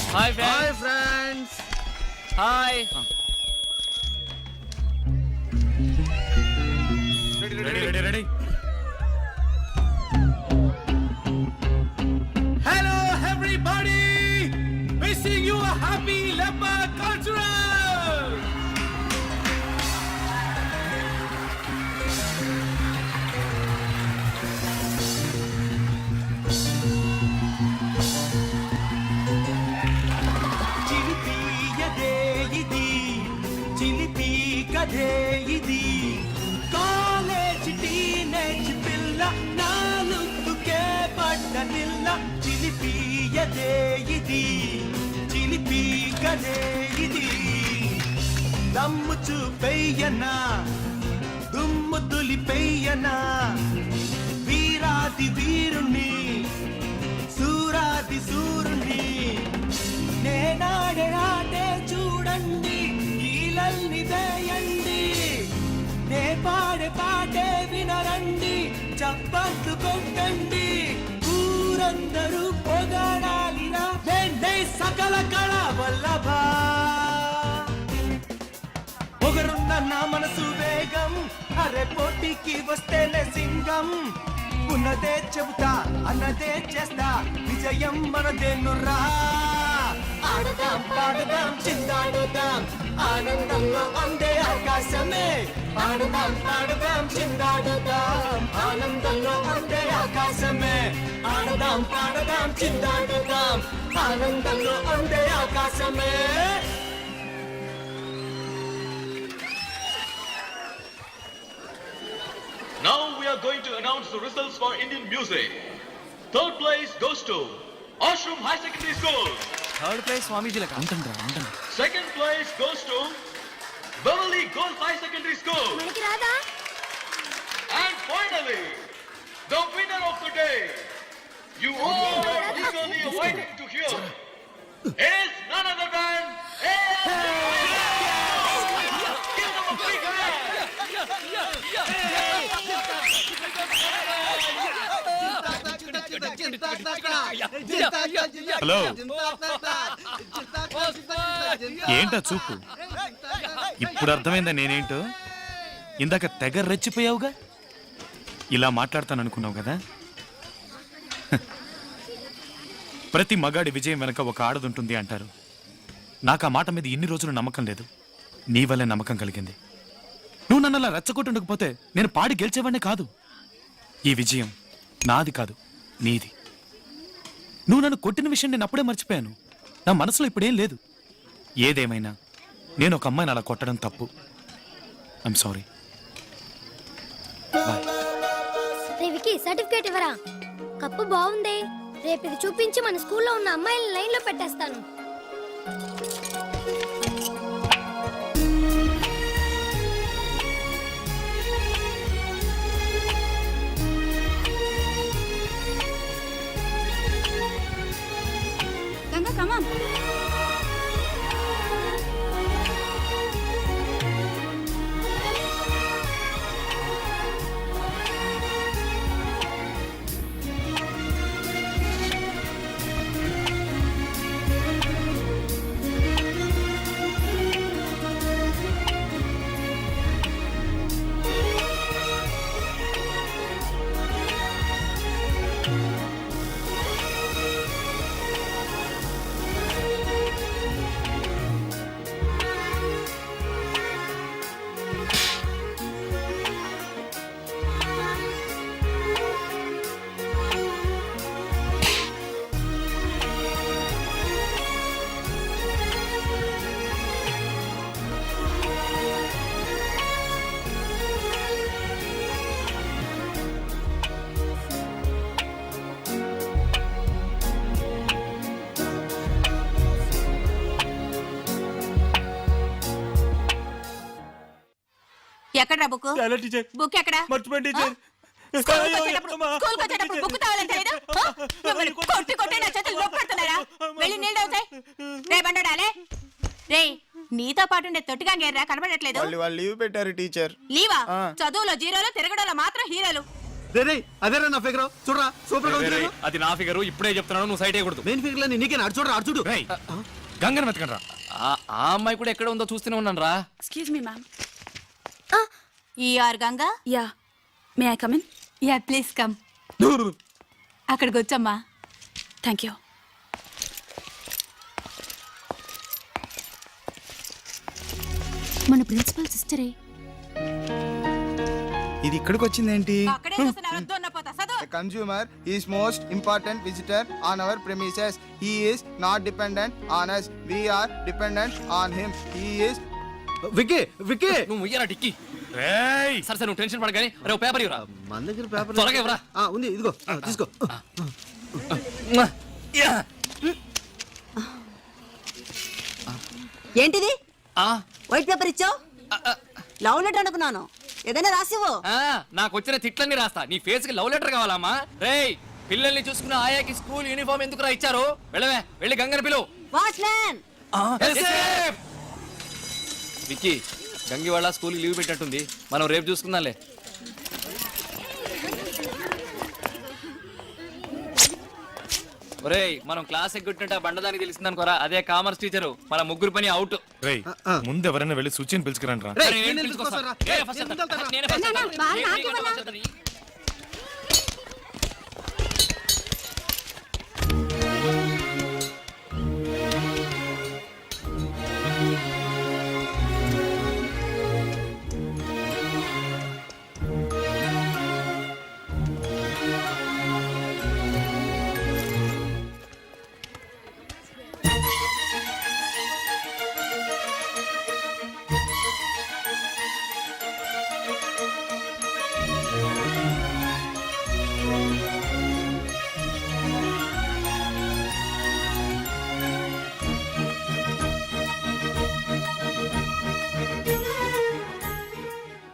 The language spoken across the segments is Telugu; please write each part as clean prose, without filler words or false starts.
Hi friends. Hi. Ready. Hello everybody. Wishing you a happy Leopard Cultural. చిలిపి కథే ఇది కాలేజ్ టీనేజ్ పిల్ల నాలుగుకే పడ్డ నిల్ల చిలిపియదే ఇది చిలిపి కథే ఇది దమ్ము చూపెయ్యనా దుమ్ము దులిపెయ్యనా వీరాది వీరుణ్ణి సూరాది సూరుణ్ణి నేనాడే ఆటే చూడండి నిదయండి నే పాడే పాటే వినరండి చప్పట్లు కొట్టండి ఊరందరూ పొగడాలిరా నే సకల కళ వల్లభా పొగరున్న నా మనసు వేగం అరే పోటీకి వస్తేనే సింగం ఉన్నదే చెబుతా అన్నదే చేస్తా విజయం మనదేనురా ఆడదాం పాడదాం చిందాడుదాం ఆనందంలో అందే ఆకాశమే ఆడదాం పాడదాం చిందాడుదాం ఆనందంలో అందే ఆకాశమే ఆడదాం పాడదాం చిందాడుదాం ఆనందంలో అందే ఆకాశమే Now we are going to announce the results for Indian music. Third place goes to Ashram High Secondary School. Third place Swamiji laka antandra. Second place goes to Beverly Girls High Secondary School. మనకి రాదా? And finally, the winner of the day, you all are eagerly waiting to hear, is none other than Give them a big hand. Hello ఏంటా చూపు ఇప్పుడు అర్థమైందా నేనేంటో ఇందాక తెగ రెచ్చిపోయావుగా ఇలా మాట్లాడతాననుకున్నావు కదా ప్రతి మగాడి విజయం వెనక ఒక ఆడదుంటుంది అంటారు నాకు ఆ మాట మీద ఇన్ని రోజులు నమ్మకం లేదు నీ వల్లే నమ్మకం కలిగింది నువ్వు నన్ను అలా రెచ్చగొట్టకపోతే నేను పాడి గెలిచేవాడిని కాదు ఈ విజయం నాది కాదు నీది నువ్వు నన్ను కొట్టిన విషయం నేను అప్పుడే మర్చిపోయాను నా మనసులో ఇప్పుడేం లేదు ఏదేమైనా నేను ఒక అమ్మాయిని అలా కొట్టడం తప్పు ఐఎమ్ సారీ రేవికి సర్టిఫికేట్ ఇవ్వరా కప్పు బాగుంది రేపు ఇది చూపించి మన స్కూల్లో ఉన్న అమ్మాయిలను లైన్ లో పెట్టేస్తాను Come on. ఎక్కడ బుక్ బుక్ ఎక్కడ మర్చిపోయి టీచర్ స్కూల్కి వచ్చేటప్పుడు బుక్ తావాలని తెలియదు కొట్టి కొట్టి నా చేతులు నొప్పి పెడుతున్నారా వెళ్ళి నీళ్ళు అవుతాయి రే బండడాలే రే నీతో పాటు నేను తొట్టిగా కనబడట్లేదు వాళ్ళు లీవ్ పెట్టారు టీచర్ లీవా చదువులో జీరోలో తిరగడంలో మాత్రం హీరోలు రే అదేరా నా ఫిగర్ చూడరా సూపర్ గా ఉంది అది నా ఫిగరు, ఇప్పుడే చెప్తున్నాను, నువ్వు సైట్ అయ్యకూడదు. మెయిన్ ఫిగర్ లో నీకే అడు చూడరా అడు చూడు గంగని వెతకండి రా. ఆ అమ్మాయి కూడా ఎక్కడ ఉందో చూస్తూనే ఉన్నాను రా. Excuse me, ma'am. ఈఆర్ Ganga. Yeah. May I come in? Yeah please come. అక్కడికి వచ్చమ్మా. Thank you. మన ప్రిన్సిపల్ సిస్టరే. ఇది ఇక్కడికి వచ్చిందేంటి? అక్కడే చూస్తున్నారు, దొన్నపోతా చదువు. The consumer is most important visitor on our premises. He is not dependent on us. We are dependent on him. He is Vicky Vicky నువ్వు ఇయ్యరా టిక్కి. సరే సరే నువ్వు టెన్షన్ పడగానే అరే ఓ పేపర్ ఇవ్వరా. మన దగ్గర పేపర్ త్వరగా ఇవ్వరా. ఉంది ఇదిగో తీసుకో. ఏంటిది వైట్ పేపర్ ఇచ్చావు? లవ్ లెటర్ అనుకున్నాను, ఏదైనా రాసివ్వు. నాకు వచ్చిన తిట్లన్నీ రాస్తా. నీ ఫేస్ కి లవ్ లెటర్ కావాలమ్మా? రేయ్ పిల్లల్ని చూసుకున్న ఆయాకి స్కూల్ యూనిఫామ్ ఎందుకు ఇచ్చారు? వెళ్ళవే, వెళ్ళి గంగని పిలువు. వాచ్మ్యాన్ విక్కీ, గంగి వాళ్ళ స్కూల్ లీవ్ పెట్టినట్టుంది, మనం రేపు చూసుకుందాంలే. ఒరేయ్ మనం క్లాస్ ఎగ్గొట్టినట్టు ఆ బండదానికి తెలిసిందనుకోరా, అదే కామర్స్ టీచరు. మన ముగ్గురు పని అవుట్. ముందు ఎవరైనా వెళ్ళి సూచన పిలుచుకురండి రా.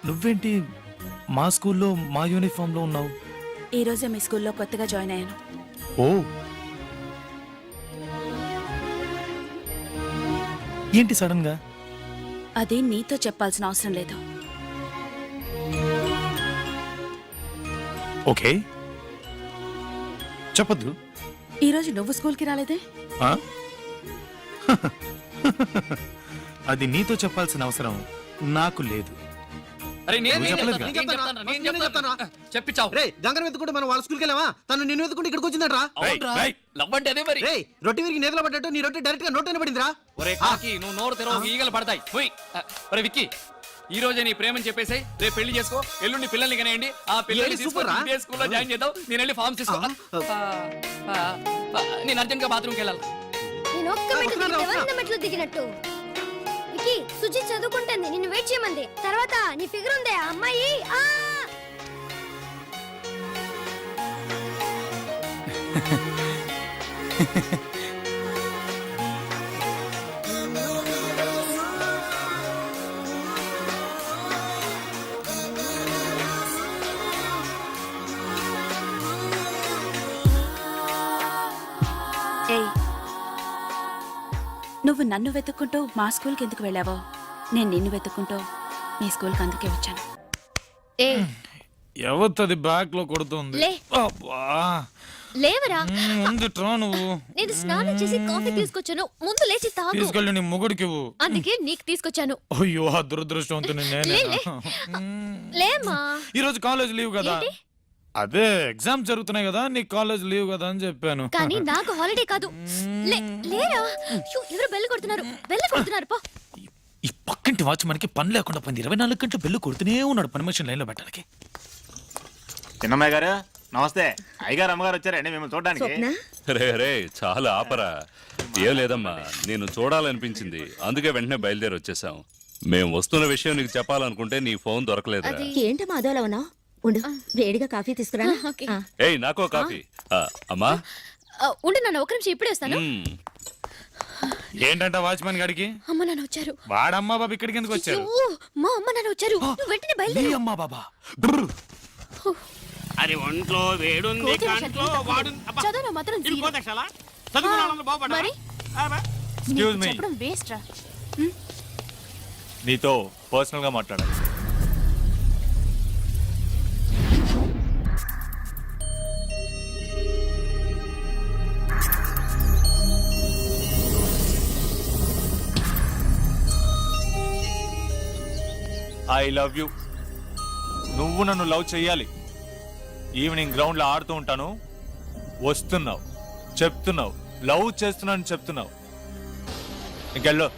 నువ్వేంటి మా స్కూల్లో మా యూనిఫామ్ లో ఉన్నావు? ఈ రోజే మీ స్కూల్లో కొత్తగా జాయిన్ అయ్యాను. ఓ ఏంటి సడన్ గా? అది నీతో చెప్పాల్సిన అవసరం లేదు. ఓకే చెప్పద్దు. ఈ రోజు నువ్వు స్కూల్కి రాలేదే? ఆ? అది నీతో చెప్పాల్సిన అవసరం నాకు లేదు. అరే నువ్వు చెప్పలేదుగా? చెప్పించావు. రే గంగని వెతుకుంటే మనం వాళ్ళ స్కూల్కి వెళ్ళావా? తను నిన్ను వెతుకుంటే ఇక్కడికి వచ్చిందట్రా. లవ్ అంటే అదే మరి. రే రొట్టె విరిగి నేతలో పడ్డట్టు నీ రొట్టె డైరెక్ట్ గా నోట్ పడిందిరా. ఒరే కాకి, నువ్వు నోరు తెరవ ఈగలు పడతాయి. పోయి. ఒరే విక్కీ, ఈ రోజే నీ ప్రేమని చెప్పేసి రేపు పెళ్లి చేసుకో, ఎల్లుండి పిల్లల్ని కనేయండి. ఆ పిల్లల్ని సూపర్ రా. తీసుకొని స్కూల్లో జాయిన్ చేద్దాం. నేను వెళ్ళి ఫార్మ్స్ తీసుకో. నేను అర్జెంట్ గా బాత్రూమ్కి వెళ్ళాలి. నేను ఒక్క మెట్టు దిగితే 100 మెట్లు దిగినట్టు. విక్కీ, సుజి చదువుకుంటుంది, నిన్ను వెయిట్ చేయమంది. తర్వాత నీ ఫిగర్ ఉందే ఆ అమ్మాయి. ఏయ్, నువ్వు నన్ను వెతుక్కుంటూ మా స్కూల్కి ఎందుకు వెళ్ళావో, నేను నిన్ను వెతుక్కుంటూ మీ స్కూల్కి అందుకే వచ్చాను. ఏ ఎవత్తది బ్యాక్ లో కొడుతుంది. లే. అబ్బా. లేవరా, ముందుట్రా నువ్వు. నేను స్నానం చేసి కాఫీ తీసుకొచ్చాను, ముందు లేచి తాగు. తీసుకెళ్ళి నీ మొగుడికి ఇవ్వు. అందుకే నీకు తీసుకొచ్చాను. అయ్యో ఆ దురదృష్టవంతుని నేనే. లేమా, ఈ రోజు కాలేజ్ లీవ్ కదా. ఏంటి? అదే ఎగ్జామ్స్ జరుగుతున్నాయి కదా, నీ కాలేజ్ లీవ్ కదా అని చెప్పాను. కానీ నాకు హాలిడే కాదు. లేరా, అయ్యో, ఎవరు బెల్లు కొడుతున్నారు, బెల్లు కొడుతున్నారు. పో. ఈ పక్కింటి వాచ్ మనకి పని లేకుండా పోయింది. 24 గంటలు బెల్లు కొడుతూనే ఉన్నాడు పని మనిషిని లైన్లో పెట్టడానికి. చిన్నమ్మాయి గారు నమస్తే. అయ్యగారు అమ్మగారు వచ్చారండి మిమ్మల్ని చూడడానికి. రే రే చాలా ఆపరా. ఏం లేదమ్మా, నేను చూడాలనిపించింది, అందుకే వెంటనే బయలుదేరి వచ్చేసాం. మేము వస్తున్న విషయం నీకు చెప్పాలనుకుంటే నీ ఫోన్ దొరకలేదు. ఏంటి మాధవలా ఉన్నావు? ఉండు, వేడిగా కాఫీ తీసుకురా. ఏయ్ నాకో కాఫీ. అమ్మా ఉండు నాన్న, ఒక నిమిషం ఇప్పుడే వస్తాను. ఏంటంట వాచ్మెన్ గాడికి? అమ్మ నాన్న వచ్చారు. వాడమ్మా బాబు ఇక్కడికి ఎందుకు వచ్చారు? అయ్యో, మా అమ్మ నాన్న వచ్చారు. నువ్వు వెంటనే బయలుదేరు. నీ అమ్మా బాబా. అది ఒంట్లో వేడుంది, కంట్లో వాడు. చదువులో మాత్రం జీరో. మరి ఎక్స్క్యూజ్ మీ, చెప్పడం వేస్ట్ రా. నీతో పర్సనల్ గా మాట్లాడాలి. I love you. నువ్వు నన్ను లవ్ చెయ్యాలి. ఈవినింగ్ గ్రౌండ్ లో ఆడుతూ ఉంటాను, వస్తున్నావు, చెప్తున్నావు లవ్ చేస్తున్నాను చెప్తున్నావు. ఇంకెళ్ళు.